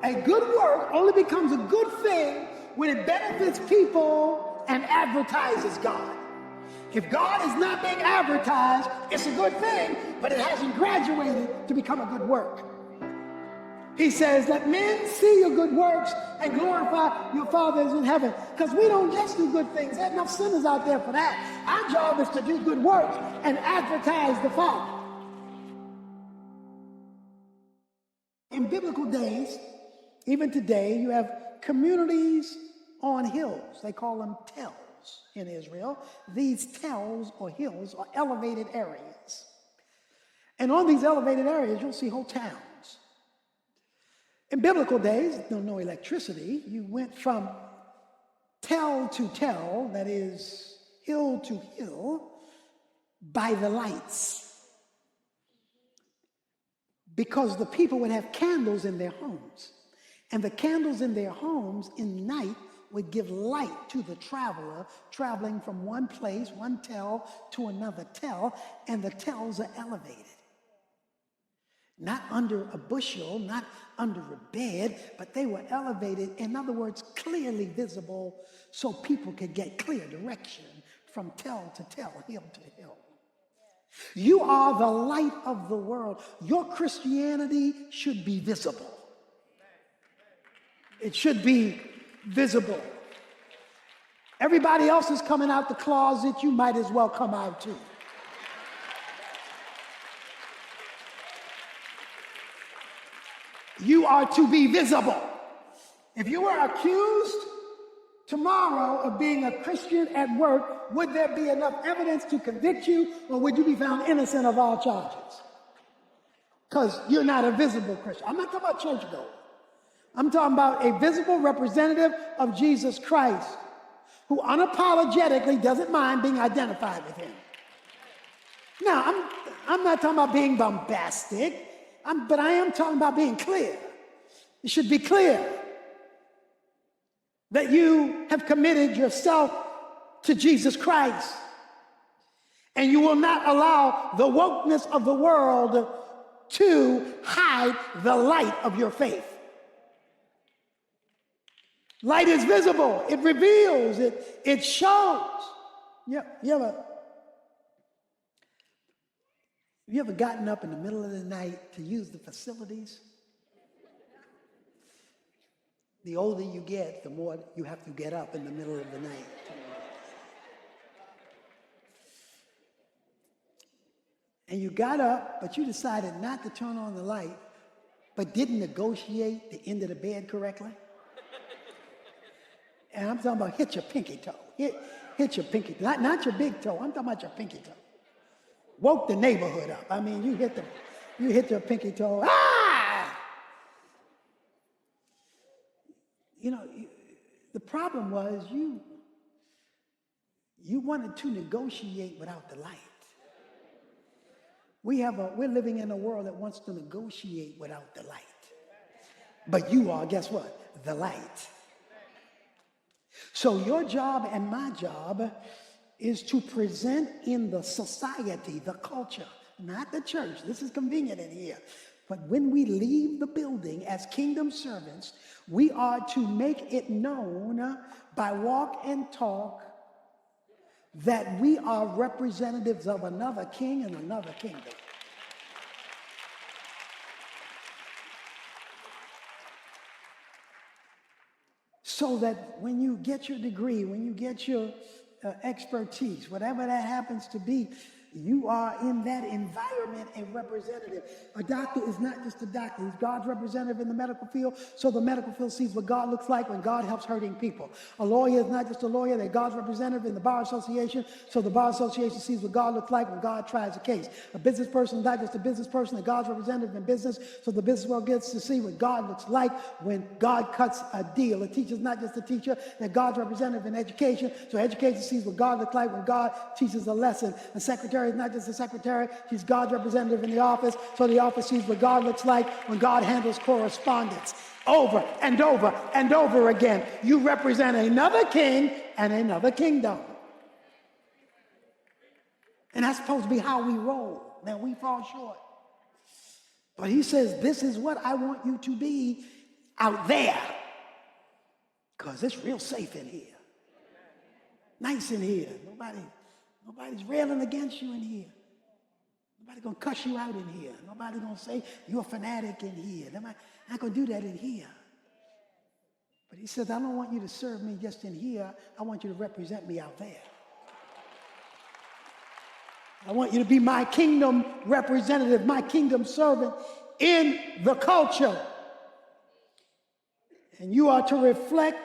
A good work only becomes a good thing when it benefits people and advertises God. If God is not being advertised, it's a good thing, but it hasn't graduated to become a good work. He says, let men see your good works and glorify your Father in heaven. Because we don't just do good things. There's enough sinners out there for that. Our job is to do good works and advertise the Father. In biblical days, even today, you have communities on hills. They call them tells in Israel. These tells or hills are elevated areas. And on these elevated areas, you'll see whole towns. In biblical days, no electricity. You went from tell to tell, that is hill to hill, by the lights. Because the people would have candles in their homes. And the candles in their homes in night would give light to the traveler traveling from one place, one tell, to another tell, and the tells are elevated. Not under a bushel, not under a bed, but they were elevated, in other words, clearly visible, so people could get clear direction from tell to tell, hill to hill. You are the light of the world. Your Christianity should be visible. It should be visible. Everybody else is coming out the closet, you might as well come out too. You are to be visible. If you were accused tomorrow of being a Christian at work, would there be enough evidence to convict you, or would you be found innocent of all charges? Because you're not a visible Christian. I'm not talking about churchgoers. I'm talking about a visible representative of Jesus Christ who unapologetically doesn't mind being identified with him. Now, I'm not talking about being bombastic, but I am talking about being clear. It should be clear that you have committed yourself to Jesus Christ, and you will not allow the wokeness of the world to hide the light of your faith. Light is visible, it reveals, it shows. You ever gotten up in the middle of the night to use the facilities? The older you get, the more you have to get up in the middle of the night. And you got up, but you decided not to turn on the light, but didn't negotiate the end of the bed correctly. And I'm talking about hit your pinky toe. Hit your pinky toe. Not your big toe. I'm talking about your pinky toe. Woke the neighborhood up. I mean, you hit your pinky toe. Ah! You know, the problem was you wanted to negotiate without the light. We're living in a world that wants to negotiate without the light. But you are, guess what? The light. So your job and my job is to present in the society, the culture, not the church. This is convenient in here. But when we leave the building as kingdom servants, we are to make it known by walk and talk that we are representatives of another king and another kingdom. So that when you get your degree, when you get your expertise, whatever that happens to be, you are in that environment a representative. A doctor is not just a doctor. He's God's representative in the medical field, so the medical field sees what God looks like when God helps hurting people. A lawyer is not just a lawyer. They're God's representative in the Bar Association, so the Bar Association sees what God looks like when God tries a case. A business person is not just a business person. They're God's representative in business, so the business world gets to see what God looks like when God cuts a deal. A teacher is not just a teacher. They're God's representative in education, so education sees what God looks like when God teaches a lesson. A secretary is not just a secretary, she's God's representative in the office, so the office sees what God looks like when God handles correspondence. Over and over and over again, you represent another king and another kingdom. And that's supposed to be how we roll. Now we fall short. But he says, this is what I want you to be out there, because it's real safe in here. Nice in here. Nobody's railing against you in here. Nobody's going to cuss you out in here. Nobody's going to say you're a fanatic in here. They're not going to do that in here. But he says, I don't want you to serve me just in here. I want you to represent me out there. I want you to be my kingdom representative, my kingdom servant in the culture. And you are to reflect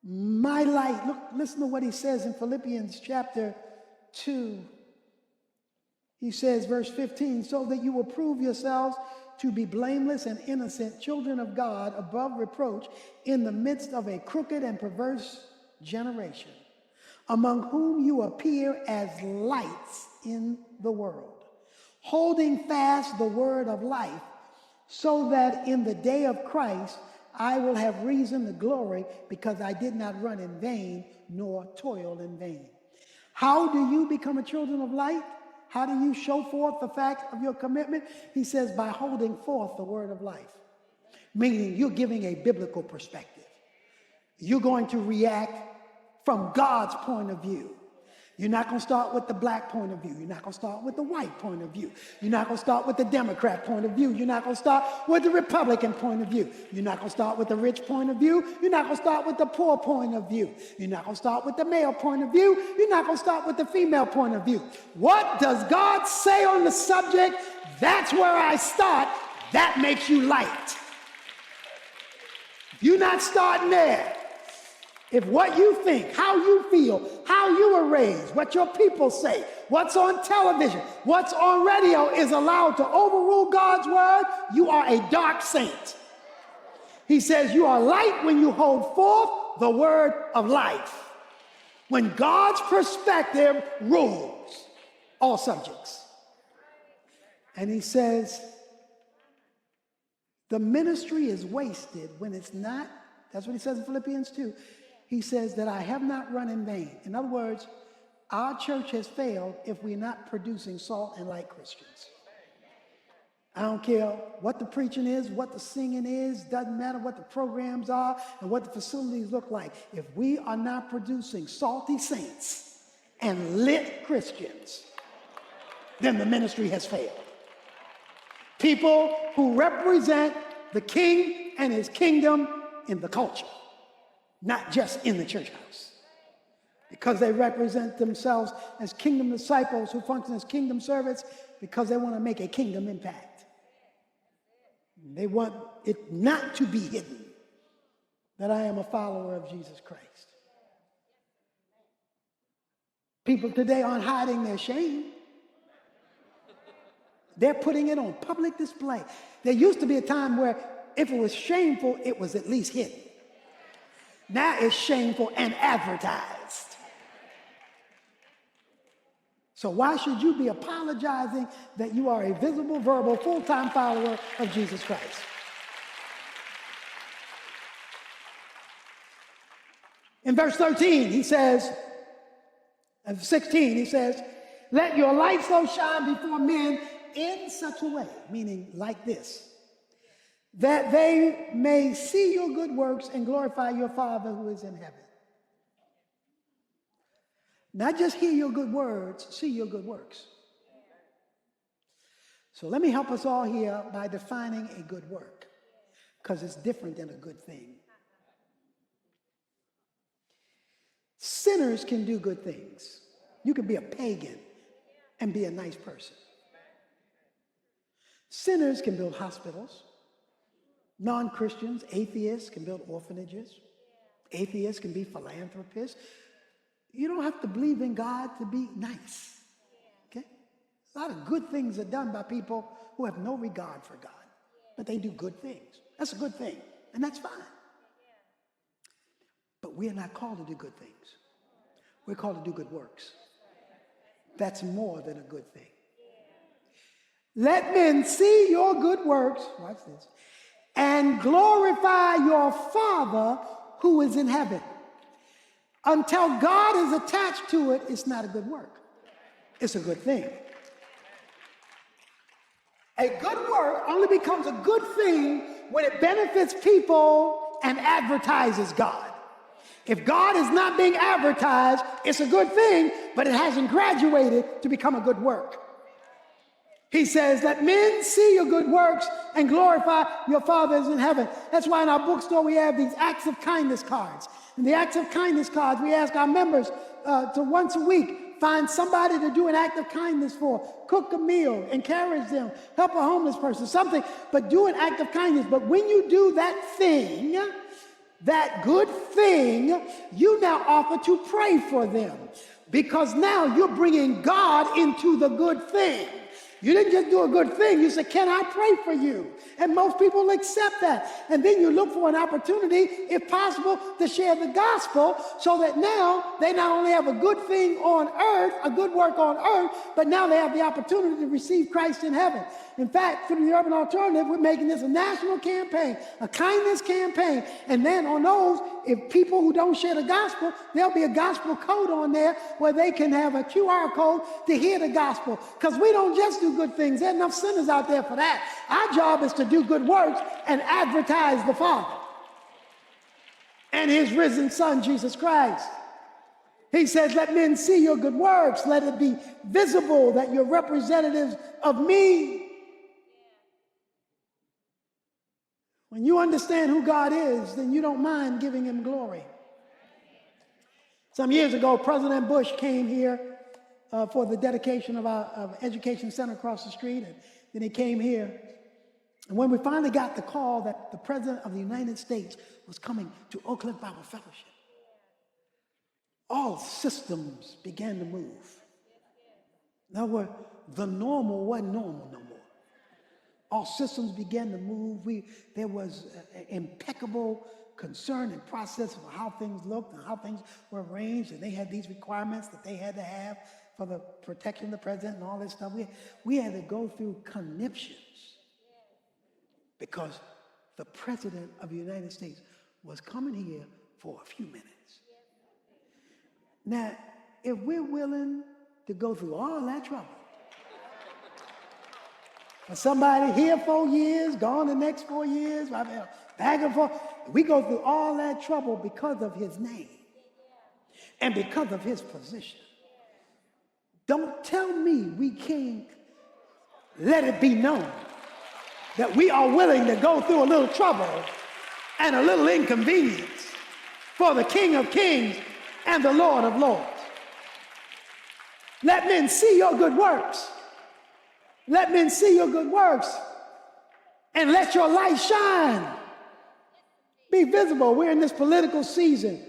my light. Look, listen to what he says in Philippians chapter 2. He says, verse 15, so that you will prove yourselves to be blameless and innocent, children of God, above reproach, in the midst of a crooked and perverse generation, among whom you appear as lights in the world, holding fast the word of life, so that in the day of Christ I will have reason to glory, because I did not run in vain, nor toil in vain. How do you become a children of light? How do you show forth the fact of your commitment? He says, by holding forth the word of life, meaning you're giving a biblical perspective. You're going to react from God's point of view. You're not going to start with the black point of view. You're not going to start with the white point of view. You're not going to start with the Democrat point of view. You're not going to start with the Republican point of view. You're not going to start with the rich point of view. You're not going to start with the poor point of view. You're not going to start with the male point of view. You're not going to start with the female point of view. What does God say on the subject? That's where I start. That makes you light. You're not starting there. If what you think, how you feel, how you were raised, what your people say, what's on television, what's on radio is allowed to overrule God's word, you are a dark saint. He says you are light when you hold forth the word of life. When God's perspective rules all subjects. And he says the ministry is wasted when it's not. That's what he says in Philippians 2. He says that I have not run in vain. In other words, our church has failed if we're not producing salt and light Christians. I don't care what the preaching is, what the singing is, doesn't matter what the programs are and what the facilities look like. If we are not producing salty saints and lit Christians, then the ministry has failed. People who represent the king and his kingdom in the culture. Not just in the church house. Because they represent themselves as kingdom disciples who function as kingdom servants because they want to make a kingdom impact. They want it not to be hidden that I am a follower of Jesus Christ. People today aren't hiding their shame. They're putting it on public display. There used to be a time where if it was shameful, it was at least hidden. Now it's shameful and advertised. So why should you be apologizing that you are a visible, verbal, full-time follower of Jesus Christ? In verse 13, he says, and 16, he says, let your light so shine before men in such a way, meaning like this, that they may see your good works and glorify your Father who is in heaven. Not just hear your good words, see your good works. So let me help us all here by defining a good work, because it's different than a good thing. Sinners can do good things. You can be a pagan and be a nice person. Sinners can build hospitals. Non-Christians, atheists can build orphanages. Atheists can be philanthropists. You don't have to believe in God to be nice. Okay? A lot of good things are done by people who have no regard for God, but they do good things. That's a good thing, and that's fine. But we are not called to do good things. We're called to do good works. That's more than a good thing. Let men see your good works, watch this, and glorify your Father who is in heaven. Until God is attached to it, it's not a good work. It's a good thing. A good work only becomes a good thing when it benefits people and advertises God. If God is not being advertised, it's a good thing, but it hasn't graduated to become a good work. He says, let men see your good works and glorify your Father in heaven. That's why in our bookstore we have these acts of kindness cards. In the acts of kindness cards, we ask our members to once a week find somebody to do an act of kindness for, cook a meal, encourage them, help a homeless person, something, but do an act of kindness. But when you do that thing, that good thing, you now offer to pray for them, because now you're bringing God into the good thing. You didn't just do a good thing. You said, can I pray for you? And most people accept that. And then you look for an opportunity, if possible, to share the gospel, so that now they not only have a good thing on earth, a good work on earth, but now they have the opportunity to receive Christ in heaven. In fact, through the Urban Alternative, we're making this a national campaign, a kindness campaign. And then on those, if people who don't share the gospel, there'll be a gospel code on there where they can have a QR code to hear the gospel. Because we don't just do good things. There are enough sinners out there for that. Our job is to do good works and advertise the Father and his risen Son, Jesus Christ. He says, let men see your good works. Let it be visible that you're representatives of me. When you understand who God is, then you don't mind giving him glory. Some years ago, President Bush came here for the dedication of our education center across the street, and then he came here. And when we finally got the call that the President of the United States was coming to Oak Cliff Bible Fellowship, all systems began to move. Now, the normal wasn't normal no more. All systems began to move. There was impeccable concern and process of how things looked and how things were arranged, and they had these requirements that they had to have for the protection of the president and all this stuff. We had to go through conniptions because the President of the United States was coming here for a few minutes. Now, if we're willing to go through all that trouble, for somebody here 4 years, gone the next 4 years, back and forth, we go through all that trouble because of his name and because of his position. Don't tell me we can't let it be known that we are willing to go through a little trouble and a little inconvenience for the King of Kings and the Lord of Lords. Let men see your good works. Let men see your good works, and let your light shine. Be visible. We're in this political season.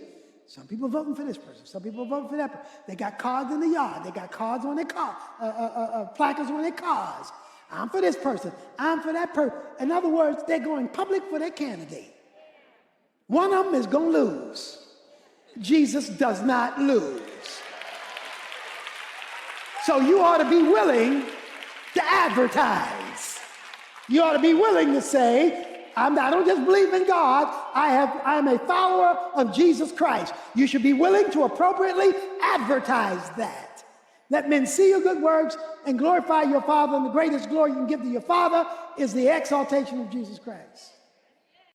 Some people voting for this person. Some people voting for that person. They got cards in the yard. They got cards on their car, placards on their cars. I'm for this person. I'm for that person. In other words, they're going public for their candidate. One of them is going to lose. Jesus does not lose. So you ought to be willing to advertise. You ought to be willing to say, I don't just believe in God, I am a follower of Jesus Christ. You should be willing to appropriately advertise that. Let men see your good works and glorify your Father, and the greatest glory you can give to your Father is the exaltation of Jesus Christ.